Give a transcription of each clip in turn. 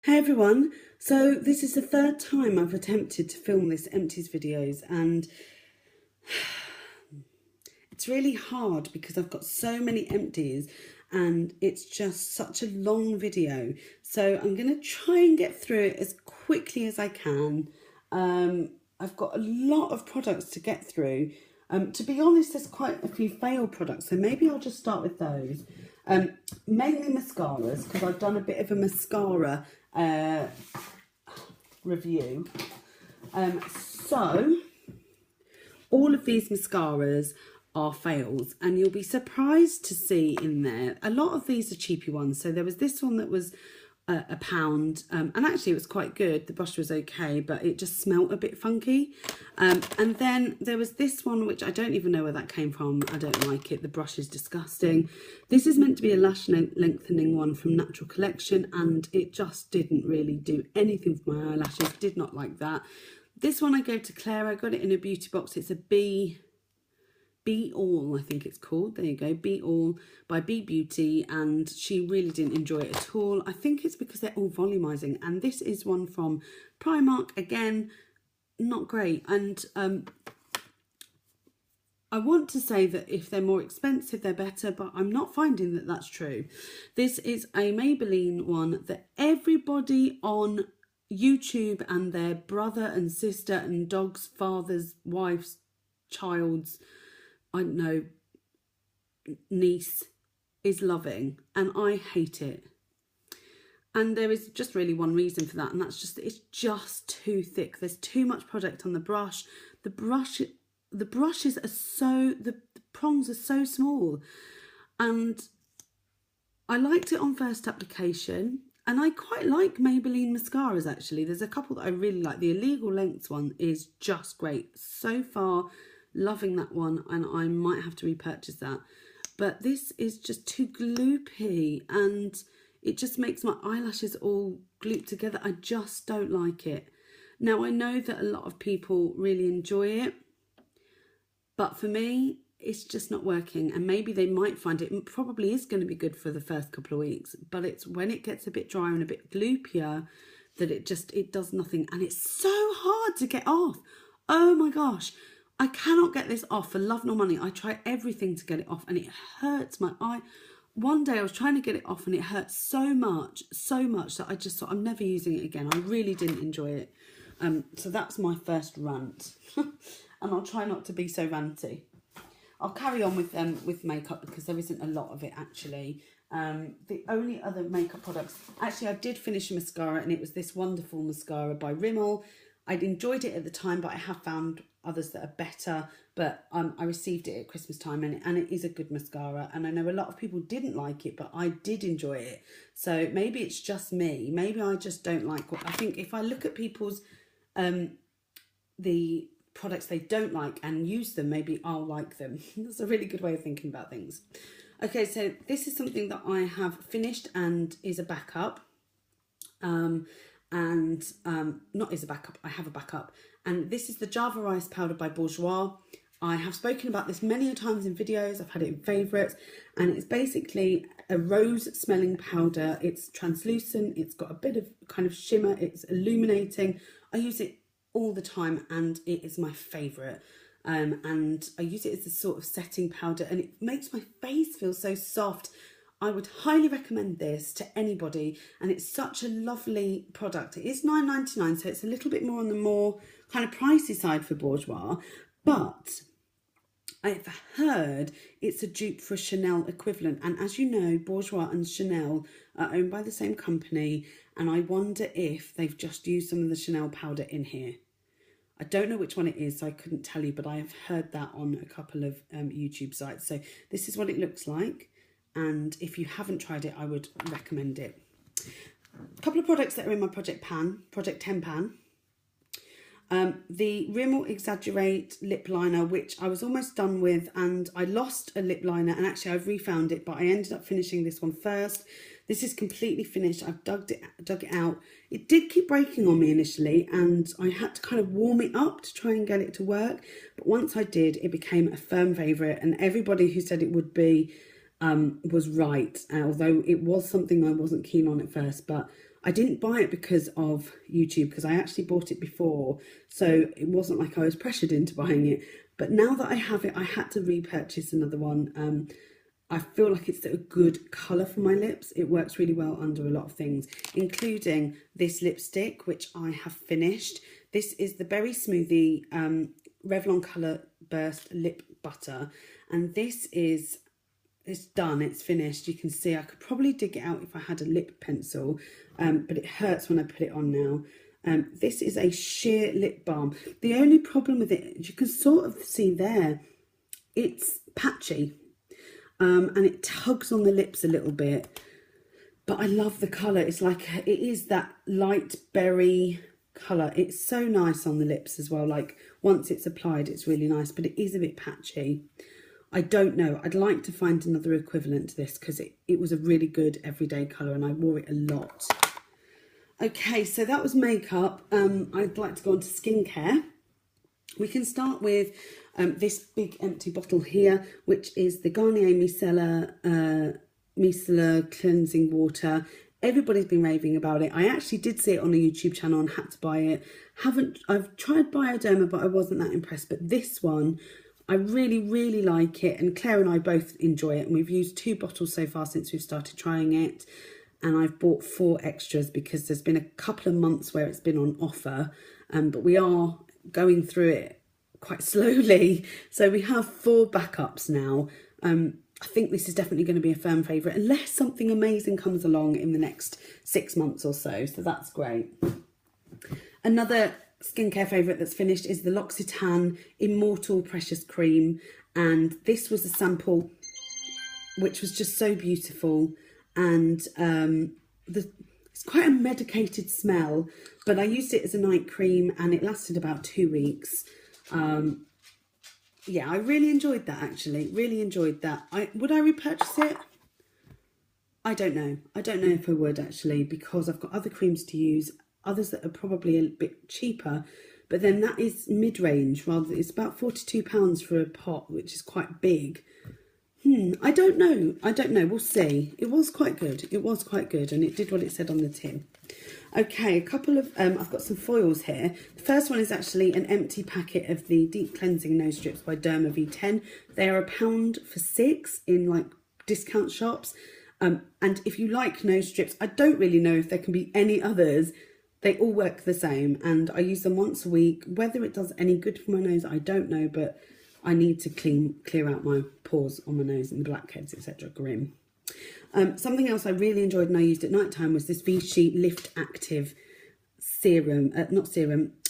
Hey everyone, so this is the third time I've attempted to film this Empties videos, and it's really hard because I've got so many empties and it's just such a long video. So I'm going to try and get through it as quickly as I can. I've got a lot of products to get through. To be honest, there's quite a few failed products, so maybe I'll just start with those. Mainly mascaras, because I've done a bit of a mascara review. So all of these mascaras are fails, and you'll be surprised to see in there a lot of these are cheapy ones. So there was this one that was £1, and actually it was quite good. The brush was okay, but it just smelt a bit funky. And then there was this one, which I don't even know where that came from. I don't like it. The brush is disgusting. This is meant to be a lash lengthening one from Natural Collection, and it just didn't really do anything for my eyelashes. Did not like that. This one I gave to Claire. I got it in a beauty box. It's a Be All, I think it's called. There you go, Be All by Be Beauty, and she really didn't enjoy it at all. I think it's because they're all volumizing, and this is one from Primark. Again, not great. And I want to say that if they're more expensive, they're better, but I'm not finding that that's true. This is a Maybelline one that everybody on YouTube and their brother and sister and dog's father's wife's child's, I don't know, niece is loving, and I hate it. And there is just really one reason for that, and that's just it's just too thick. There's too much product on the brush. The brushes are so, the prongs are so small, and I liked it on first application. And I quite like Maybelline mascaras, actually. There's a couple that I really like. The Illegal Lengths one is just great. So far, loving that one, and I might have to repurchase that. But this is just too gloopy, and it just makes my eyelashes all gloop together. I just don't like it. Now, I know that a lot of people really enjoy it, but for me, it's just not working. And maybe they might find it probably is going to be good for the first couple of weeks, but it's when it gets a bit drier and a bit gloopier that it does nothing, and it's so hard to get off. Oh my gosh. I cannot get this off for love nor money. I try everything to get it off, and it hurts my eye. One day I was trying to get it off, and it hurt so much that I just thought I'm never using it again. I really didn't enjoy it. So that's my first rant. And I'll try not to be so ranty. I'll carry on with makeup because there isn't a lot of it, actually. The only other makeup products... Actually, I did finish a mascara, and it was this wonderful mascara by Rimmel. I'd enjoyed it at the time, but I have found others that are better. But I received it at Christmas time, and it is a good mascara. And I know a lot of people didn't like it, but I did enjoy it. So maybe it's just me. Maybe I just don't like what... I think if I look at people's... the products they don't like and use them, maybe I'll like them. That's a really good way of thinking about things. Okay, so this is something that I have finished and is a backup. Not is a backup, I have a backup. And this is the Java Rice Powder by Bourjois. I have spoken about this many times in videos. I've had it in favourites, and it's basically a rose smelling powder. It's translucent, it's got a bit of kind of shimmer, it's illuminating. I use it all the time, and it is my favourite. And I use it as a sort of setting powder, and it makes my face feel so soft. I would highly recommend this to anybody, and it's such a lovely product. It is £9.99, so it's a little bit more on the more kind of pricey side for Bourjois, but I've heard it's a dupe for a Chanel equivalent. And as you know, Bourjois and Chanel are owned by the same company, and I wonder if they've just used some of the Chanel powder in here. I don't know which one it is, so I couldn't tell you, but I have heard that on a couple of YouTube sites. So this is what it looks like, and if you haven't tried it, I would recommend it. A couple of products that are in my Project 10 pan. The Rimmel Exaggerate lip liner, which I was almost done with, and I lost a lip liner, and actually I've refound it, but I ended up finishing this one first. This is completely finished. I've dug it out. It did keep breaking on me initially, and I had to kind of warm it up to try and get it to work. But once I did, it became a firm favourite, and everybody who said it would be was right. Although it was something I wasn't keen on at first, but I didn't buy it because of YouTube, because I actually bought it before, so it wasn't like I was pressured into buying it. But now that I have it, I had to repurchase another one. I feel like it's a good colour for my lips. It works really well under a lot of things, including this lipstick, which I have finished. This is the Berry Smoothie Revlon Colour Burst Lip Butter, and this is, it's done, it's finished. You can see I could probably dig it out if I had a lip pencil, but it hurts when I put it on now. This is a sheer lip balm. The only problem with it, you can sort of see there, it's patchy, and it tugs on the lips a little bit, but I love the colour. It's like, it is that light berry colour. It's so nice on the lips as well. Like, once it's applied, it's really nice, but it is a bit patchy. I don't know. I'd like to find another equivalent to this, because it was a really good everyday colour and I wore it a lot. Okay, so that was makeup. I'd like to go on to skincare. We can start with this big empty bottle here, which is the Garnier Micellar Cleansing Water. Everybody's been raving about it. I actually did see it on a YouTube channel and had to buy it. I've tried Bioderma, but I wasn't that impressed. But this one, I really, really like it. And Claire and I both enjoy it. And we've used 2 bottles so far since we've started trying it. And I've bought 4 extras because there's been a couple of months where it's been on offer. But we are going through it quite slowly. So we have 4 backups now. I think this is definitely going to be a firm favourite, unless something amazing comes along in the next 6 months or so. So that's great. Another skincare favourite that's finished is the Loccitane Immortal Precious Cream. And this was a sample which was just so beautiful. And it's quite a medicated smell, but I used it as a night cream and it lasted about 2 weeks. Yeah, I really enjoyed that, actually. Really enjoyed that. Would I repurchase it? I don't know. I don't know if I would, actually, because I've got other creams to use, others that are probably a bit cheaper. But then that is mid-range, rather. It's about £42 for a pot, which is quite big. I don't know. I don't know. We'll see. It was quite good. It was quite good, and it did what it said on the tin. Okay, a couple of, I've got some foils here. The first one is actually an empty packet of the Deep Cleansing Nose Strips by Derma V10. They are £1 for 6 in like discount shops. And if you like nose strips, I don't really know if there can be any others. They all work the same, and I use them once a week. Whether it does any good for my nose, I don't know, but I need to clear out my pores on my nose and the blackheads, etc. Grim. Something else I really enjoyed and I used at night time was this Vichy Lift Active serum,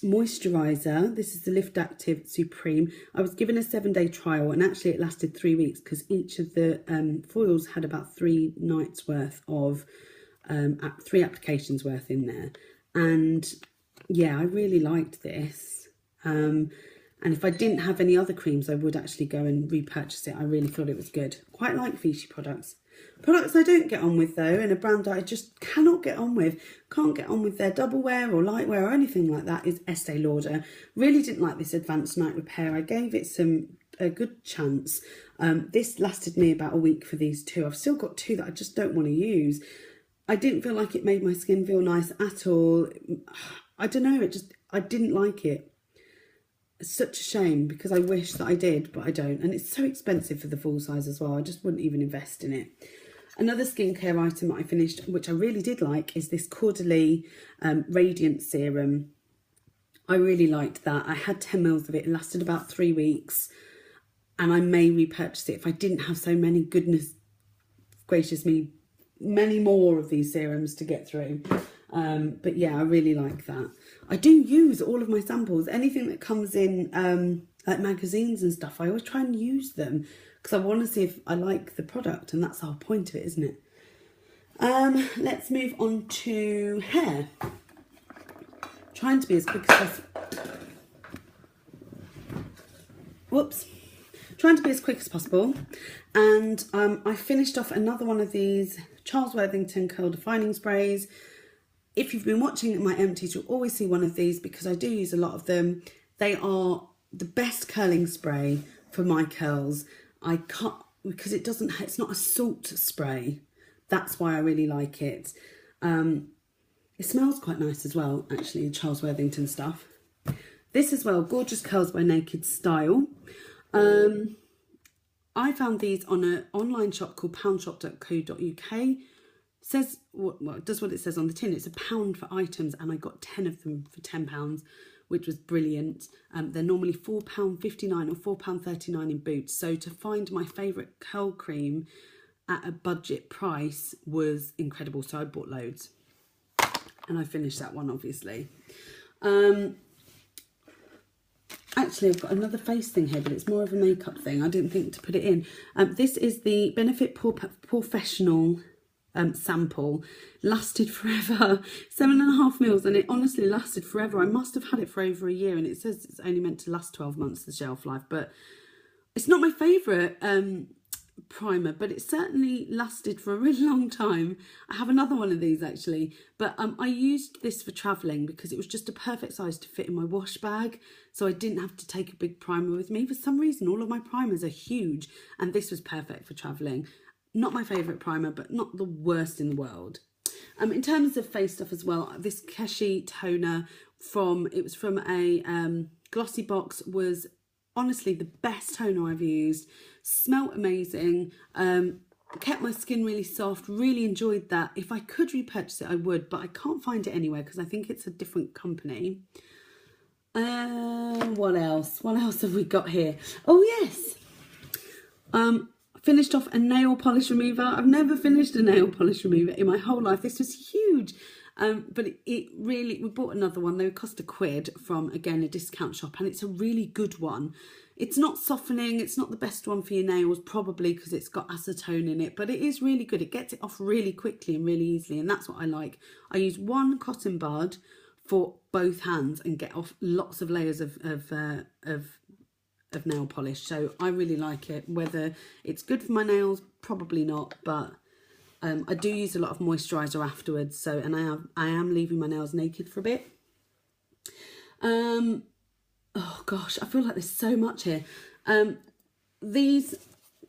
moisturiser. This is the Lift Active Supreme. I was given a 7-day trial, and actually it lasted 3 weeks because each of the foils had about 3 nights worth of 3 applications worth in there. And yeah, I really liked this. And if I didn't have any other creams, I would actually go and repurchase it. I really thought it was good. Quite like Vichy products. Products I don't get on with, though, and a brand that I just cannot get on with, can't get on with their double wear or light wear or anything like that, is Estee Lauder. Really didn't like this Advanced Night Repair. I gave it a good chance. This lasted me about a week for these 2. I've still got 2 that I just don't want to use. I didn't feel like it made my skin feel nice at all. I don't know, I didn't like it. It's such a shame because I wish that I did, but I don't. And it's so expensive for the full size as well. I just wouldn't even invest in it. Another skincare item that I finished, which I really did like, is this Caudalie Radiant Serum. I really liked that. I had 10 mils of it. It lasted about 3 weeks. And I may repurchase it if I didn't have so many, goodness gracious me, many more of these serums to get through. But yeah, I really like that. I do use all of my samples. Anything that comes in like magazines and stuff, I always try and use them because I want to see if I like the product, and that's the whole point of it, isn't it? Let's move on to hair. Trying to be as quick as possible. Whoops. Trying to be as quick as possible. And I finished off another one of these Charles Worthington Curl Defining Sprays. If you've been watching my empties, you'll always see one of these because I do use a lot of them. They are the best curling spray for my curls. I can't, because it's not a salt spray. That's why I really like it. It smells quite nice as well, actually, Charles Worthington stuff. This as well, Gorgeous Curls by Naked Style. I found these on an online shop called poundshop.co.uk. Says well, it does what it says on the tin. It's £1 for items, and I got 10 of them for £10, which was brilliant. They're normally £4.59 or £4.39 in Boots. So to find my favourite curl cream at a budget price was incredible. So I bought loads, and I finished that one, obviously. Actually, I've got another face thing here, but it's more of a makeup thing. I didn't think to put it in. This is the Benefit Professional sample. Lasted forever. 7.5 mils, and it honestly lasted forever. I must have had it for over a year, and it says it's only meant to last 12 months, the shelf life. But it's not my favourite primer, but it certainly lasted for a really long time. I have another one of these actually, but I used this for travelling because it was just a perfect size to fit in my wash bag, so I didn't have to take a big primer with me. For some reason all of my primers are huge, and this was perfect for travelling. Not my favourite primer, but not the worst in the world. In terms of face stuff as well, this Keshi toner from a glossy box was honestly the best toner I've used. Smelled amazing, kept my skin really soft, really enjoyed that. If I could repurchase it, I would, but I can't find it anywhere because I think it's a different company. What else have we got here? Oh yes, finished off a nail polish remover. I've never finished a nail polish remover in my whole life. This was huge. But it really, we bought another one. They cost £1 from, again, a discount shop, and it's a really good one. It's not softening, it's not the best one for your nails, probably because it's got acetone in it, but it is really good. It gets it off really quickly and really easily, and that's what I like. I use one cotton bud for both hands and get off lots of layers of nail polish. So I really like it. Whether it's good for my nails, probably not, but I do use a lot of moisturiser afterwards, so, and I am leaving my nails naked for a bit. Oh gosh, I feel like there's so much here. These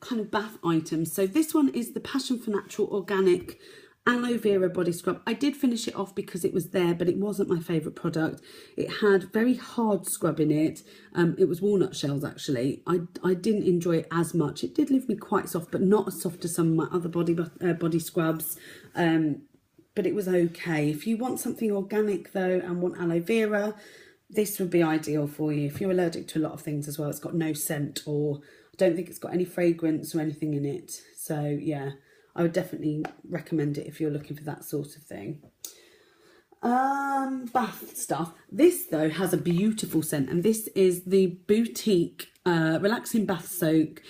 kind of bath items. So this one is the Passion for Natural Organic Aloe Vera Body Scrub. I did finish it off because it was there, but it wasn't my favourite product. It had very hard scrub in it. It was walnut shells actually. I didn't enjoy it as much. It did leave me quite soft, but not as soft as some of my other body scrubs. But it was okay. If you want something organic though and want aloe vera, this would be ideal for you. If you're allergic to a lot of things as well, it's got no scent, or I don't think it's got any fragrance or anything in it. So yeah, I would definitely recommend it if you're looking for that sort of thing. Bath stuff. This though has a beautiful scent, and this is the Boutique Relaxing Bath Soak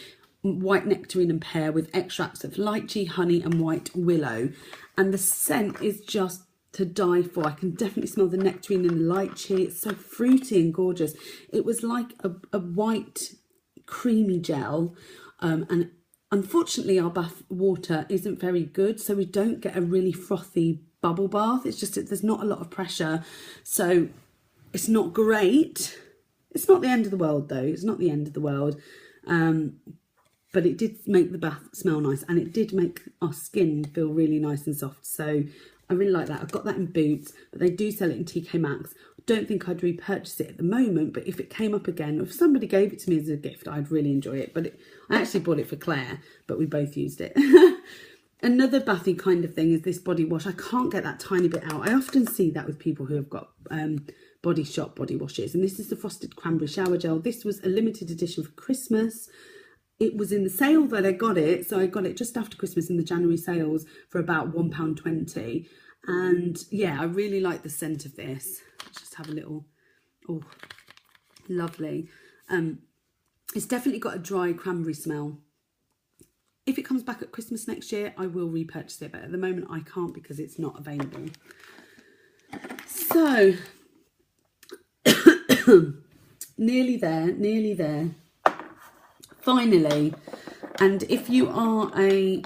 White Nectarine and Pear with extracts of lychee, honey and white willow. And the scent is just to die for. I can definitely smell the nectarine and the lychee. It's so fruity and gorgeous. It was like a white creamy gel, and unfortunately our bath water isn't very good, so we don't get a really frothy bubble bath. It's just that there's not a lot of pressure, so it's not great. It's not the end of the world though. It's not the end of the world. But it did make the bath smell nice, and it did make our skin feel really nice and soft. So I really like that. I've got that in Boots, but they do sell it in TK Maxx. I don't think I'd repurchase it at the moment, but if it came up again, or if somebody gave it to me as a gift, I'd really enjoy it. But I actually bought it for Claire, but we both used it. Another bathy kind of thing is this body wash. I can't get that tiny bit out. I often see that with people who have got Body Shop body washes. And this is the Frosted Cranberry Shower Gel. This was a limited edition for Christmas. It was in the sale that I got it. So I got it just after Christmas in the January sales for about £1.20. And yeah, I really like the scent of this. Let's just have a little, oh, lovely. It's definitely got a dry cranberry smell. If it comes back at Christmas next year, I will repurchase it, but at the moment I can't because it's not available. So, nearly there. Finally, and if you are a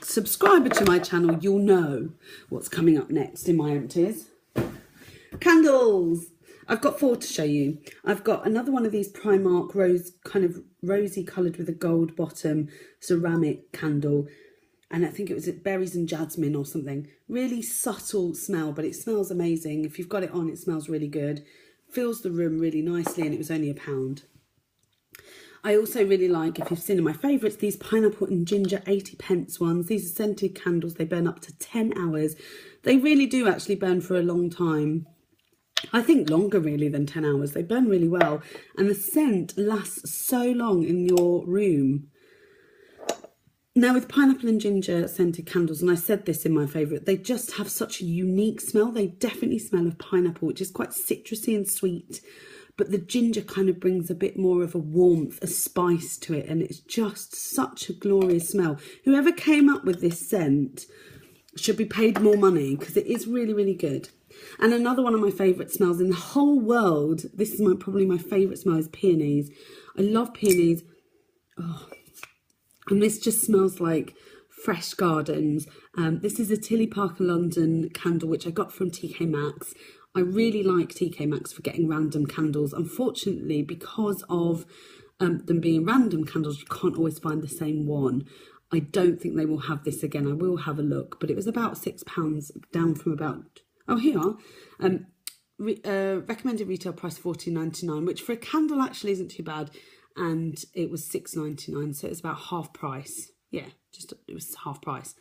subscriber to my channel, you'll know what's coming up next in my empties. Candles! I've got 4 to show you. I've got another one of these Primark Rose, kind of rosy coloured with a gold bottom ceramic candle. and I think it was berries and jasmine or something. Really subtle smell, but it smells amazing. If you've got it on, it smells really good. Fills the room really nicely, and it was only £1. I also really like, if you've seen my favourites, these pineapple and ginger 80p ones. These are scented candles. They burn up to 10 hours. They really do actually burn for a long time. I think longer really than 10 hours. They burn really well. And the scent lasts so long in your room. Now with pineapple and ginger scented candles, and I said this in my favourite, they just have such a unique smell. They definitely smell of pineapple, which is quite citrusy and sweet. But the ginger kind of brings a bit more of a warmth, a spice to it. And it's just such a glorious smell. Whoever came up with this scent should be paid more money, because it is really, really good. And another one of my favourite smells in the whole world, this is probably my favourite smell, is peonies. I love peonies. Oh. And this just smells like fresh gardens. This is a Tilly Parker London candle, which I got from TK Maxx. I really like TK Maxx for getting random candles. Unfortunately, because of them being random candles, you can't always find the same one. I don't think they will have this again. I will have a look, but it was about £6, down from about, oh, here are. Recommended retail price £14.99, which for a candle actually isn't too bad. And it was £6.99, so it's about half price. Yeah, it was half price.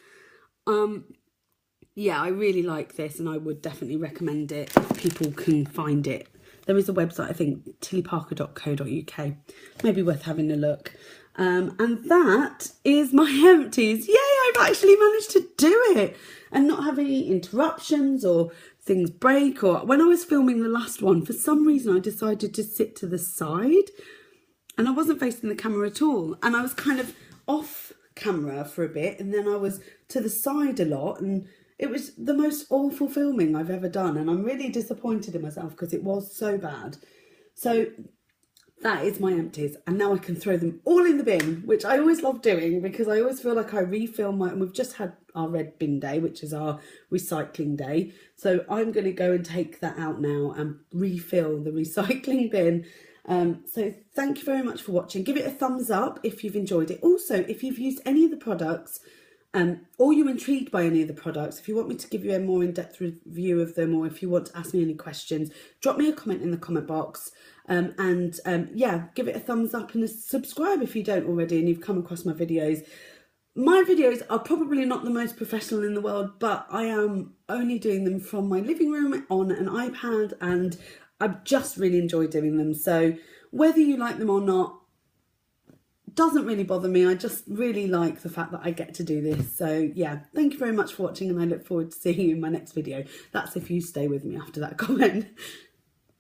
Yeah, I really like this, and I would definitely recommend it if people can find it. There is a website, I think, tillyparker.co.uk. Maybe worth having a look. And that is my empties. Yay, I've actually managed to do it and not have any interruptions or things break. Or when I was filming the last one, for some reason I decided to sit to the side. And I wasn't facing the camera at all. And I was kind of off camera for a bit. And then I was to the side a lot. And it was the most awful filming I've ever done. And I'm really disappointed in myself because it was so bad. So that is my empties. And now I can throw them all in the bin, which I always love doing because I always feel like I refill and we've just had our red bin day, which is our recycling day. So I'm going to go and take that out now and refill the recycling bin. So thank you very much for watching. Give it a thumbs up if you've enjoyed it. Also, if you've used any of the products or you're intrigued by any of the products, if you want me to give you a more in-depth review of them, or if you want to ask me any questions, drop me a comment in the comment box. Yeah, give it a thumbs up and a subscribe if you don't already and you've come across my videos. My videos are probably not the most professional in the world, but I am only doing them from my living room on an iPad, and I just really enjoy doing them. So whether you like them or not doesn't really bother me. I just really like the fact that I get to do this. So yeah, thank you very much for watching, and I look forward to seeing you in my next video. That's if you stay with me after that comment.